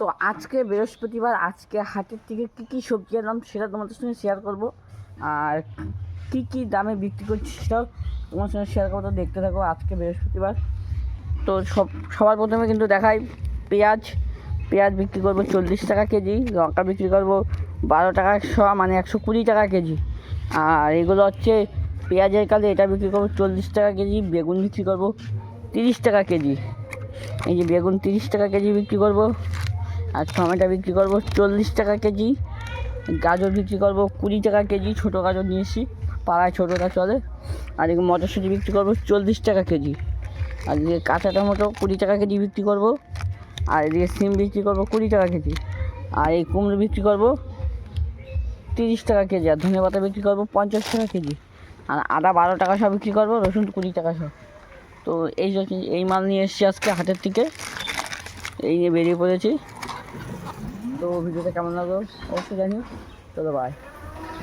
তো আজকে বৃহস্পতিবার, আজকে হাটের থেকে কী সবজি আনলাম সেটা তোমাদের সঙ্গে শেয়ার করব। আর কী দামে বিক্রি করছি সেটাও তোমার সঙ্গে শেয়ার করবো। তো দেখতে থাকো। আজকে বৃহস্পতিবার, তো সবার প্রথমে কিন্তু দেখাই পেঁয়াজ বিক্রি করবো 40 টাকা কেজি, লঙ্কা বিক্রি করবো 12 টাকা শ, মানে 120 টাকা কেজি। আর এগুলো হচ্ছে পেঁয়াজের কালে, এটা বিক্রি করবো 40 টাকা কেজি। বেগুন বিক্রি করবো 30 টাকা কেজি। এই যে বেগুন 30 টাকা কেজি বিক্রি করবো। আর টমেটো বিক্রি করবো 40 টাকা কেজি। গাজর বিক্রি করবো 20 টাকা কেজি, ছোটো গাজর নিয়েছি, পাড়ায় ছোটোটা চলে। আর এগুলো মটরশুঁটি বিক্রি করবো 40 টাকা কেজি। আর এদিকে কাঁচা টমেটো 20 টাকা কেজি বিক্রি করবো। আর এদিকে সিম বিক্রি করবো 20 টাকা কেজি। আর এই কুমড়ো বিক্রি করবো 30 টাকা কেজি। আর ধনে পাতা বিক্রি করবো 50 টাকা কেজি। আর আদা 12 টাকা সব বিক্রি করবো, রসুন 20 টাকা সব। তো এই মাল নিয়ে এসেছি আজকে হাটের থেকে, এই নিয়ে বেরিয়ে পড়েছি। তো ভিডিওটা কেমন লাগলো অবশ্যই জানিও। চলো বাই।